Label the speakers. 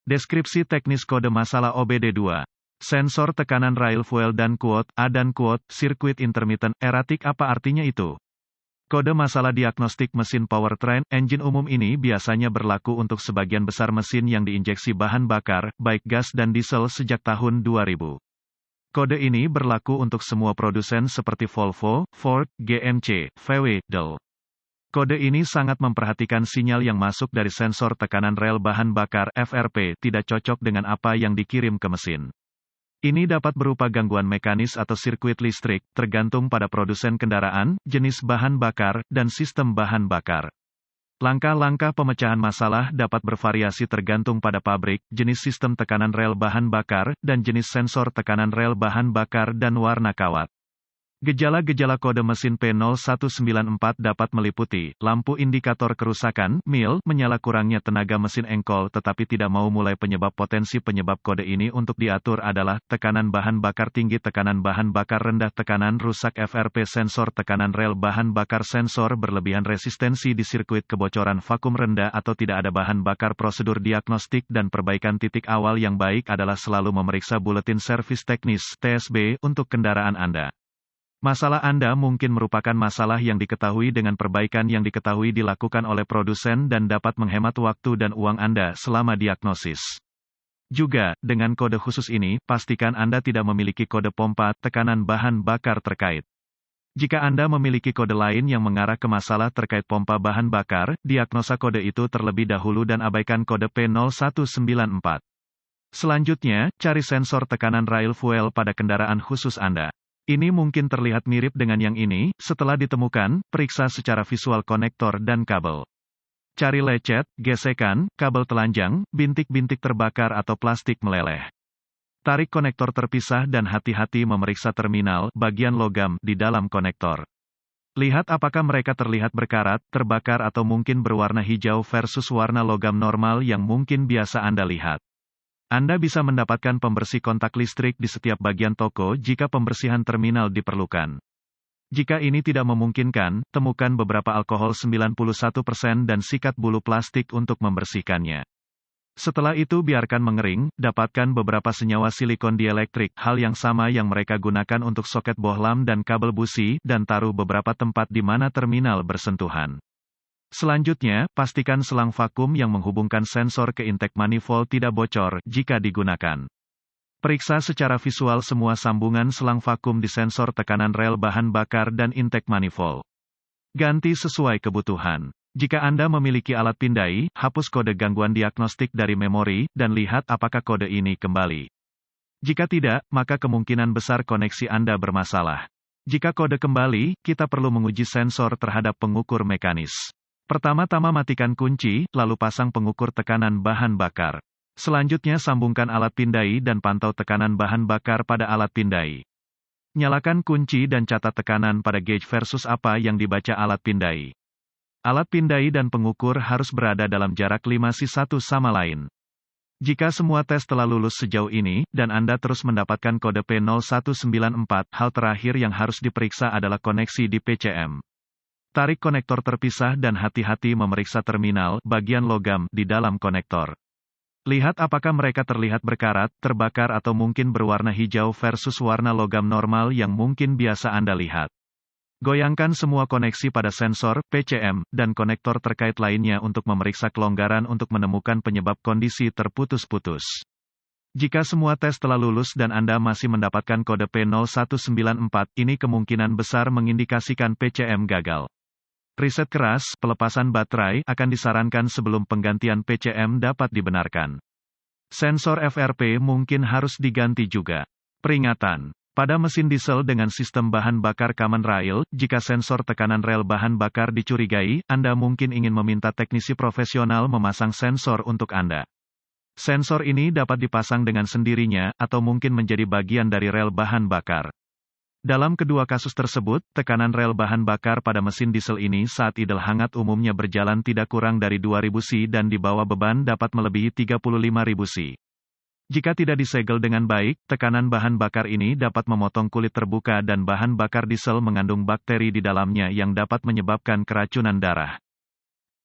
Speaker 1: Deskripsi teknis kode masalah OBD2. Sensor tekanan rail fuel dan quote, A dan quote, sirkuit intermittent, erratic apa artinya itu? Kode masalah diagnostik mesin powertrain, engine umum ini biasanya berlaku untuk sebagian besar mesin yang diinjeksi bahan bakar, baik gas dan diesel sejak tahun 2000. Kode ini berlaku untuk semua produsen seperti Volvo, Ford, GMC, VW, Dell. Kode ini sangat memperhatikan sinyal yang masuk dari sensor tekanan rel bahan bakar, FRP, tidak cocok dengan apa yang dikirim ke mesin. Ini dapat berupa gangguan mekanis atau sirkuit listrik, tergantung pada produsen kendaraan, jenis bahan bakar, dan sistem bahan bakar. Langkah-langkah pemecahan masalah dapat bervariasi tergantung pada pabrik, jenis sistem tekanan rel bahan bakar, dan jenis sensor tekanan rel bahan bakar dan warna kawat. Gejala-gejala kode mesin P0194 dapat meliputi, lampu indikator kerusakan, MIL, menyala kurangnya tenaga mesin engkol tetapi tidak mau mulai. Penyebab potensi penyebab kode ini untuk diatur adalah, tekanan bahan bakar tinggi, tekanan bahan bakar rendah, tekanan rusak FRP, sensor tekanan rel bahan bakar, sensor berlebihan, resistensi di sirkuit, kebocoran vakum rendah atau tidak ada bahan bakar. Prosedur diagnostik dan perbaikan. Titik awal yang baik adalah selalu memeriksa buletin servis teknis, TSB, untuk kendaraan Anda. Masalah Anda mungkin merupakan masalah yang diketahui dengan perbaikan yang diketahui dilakukan oleh produsen dan dapat menghemat waktu dan uang Anda selama diagnosis. Juga, dengan kode khusus ini, pastikan Anda tidak memiliki kode pompa tekanan bahan bakar terkait. Jika Anda memiliki kode lain yang mengarah ke masalah terkait pompa bahan bakar, diagnosa kode itu terlebih dahulu dan abaikan kode P0194. Selanjutnya, cari sensor tekanan rail fuel pada kendaraan khusus Anda. Ini mungkin terlihat mirip dengan yang ini. Setelah ditemukan, periksa secara visual konektor dan kabel. Cari lecet, gesekan, kabel telanjang, bintik-bintik terbakar atau plastik meleleh. Tarik konektor terpisah dan hati-hati memeriksa terminal, bagian logam, di dalam konektor. Lihat apakah mereka terlihat berkarat, terbakar atau mungkin berwarna hijau versus warna logam normal yang mungkin biasa Anda lihat. Anda bisa mendapatkan pembersih kontak listrik di setiap bagian toko jika pembersihan terminal diperlukan. Jika ini tidak memungkinkan, temukan beberapa alkohol 91% dan sikat bulu plastik untuk membersihkannya. Setelah itu biarkan mengering, dapatkan beberapa senyawa silikon dielektrik, hal yang sama yang mereka gunakan untuk soket bohlam dan kabel busi, dan taruh beberapa tempat di mana terminal bersentuhan. Selanjutnya, pastikan selang vakum yang menghubungkan sensor ke intake manifold tidak bocor jika digunakan. Periksa secara visual semua sambungan selang vakum di sensor tekanan rel bahan bakar dan intake manifold. Ganti sesuai kebutuhan. Jika Anda memiliki alat pindai, hapus kode gangguan diagnostik dari memori, dan lihat apakah kode ini kembali. Jika tidak, maka kemungkinan besar koneksi Anda bermasalah. Jika kode kembali, kita perlu menguji sensor terhadap pengukur mekanis. Pertama-tama matikan kunci, lalu pasang pengukur tekanan bahan bakar. Selanjutnya sambungkan alat pindai dan pantau tekanan bahan bakar pada alat pindai. Nyalakan kunci dan catat tekanan pada gauge versus apa yang dibaca alat pindai. Alat pindai dan pengukur harus berada dalam jarak 5 satu sama lain. Jika semua tes telah lulus sejauh ini, dan Anda terus mendapatkan kode P0194, hal terakhir yang harus diperiksa adalah koneksi di PCM. Tarik konektor terpisah dan hati-hati memeriksa terminal, bagian logam, di dalam konektor. Lihat apakah mereka terlihat berkarat, terbakar atau mungkin berwarna hijau versus warna logam normal yang mungkin biasa Anda lihat. Goyangkan semua koneksi pada sensor, PCM, dan konektor terkait lainnya untuk memeriksa kelonggaran untuk menemukan penyebab kondisi terputus-putus. Jika semua tes telah lulus dan Anda masih mendapatkan kode P0194, ini kemungkinan besar mengindikasikan PCM gagal. Riset keras, pelepasan baterai, akan disarankan sebelum penggantian PCM dapat dibenarkan. Sensor FRP mungkin harus diganti juga. Peringatan. Pada mesin diesel dengan sistem bahan bakar common rail, jika sensor tekanan rel bahan bakar dicurigai, Anda mungkin ingin meminta teknisi profesional memasang sensor untuk Anda. Sensor ini dapat dipasang dengan sendirinya, atau mungkin menjadi bagian dari rel bahan bakar. Dalam kedua kasus tersebut, tekanan rel bahan bakar pada mesin diesel ini saat idle hangat umumnya berjalan tidak kurang dari 2000 C dan di bawah beban dapat melebihi 35.000 C. Jika tidak disegel dengan baik, tekanan bahan bakar ini dapat memotong kulit terbuka dan bahan bakar diesel mengandung bakteri di dalamnya yang dapat menyebabkan keracunan darah.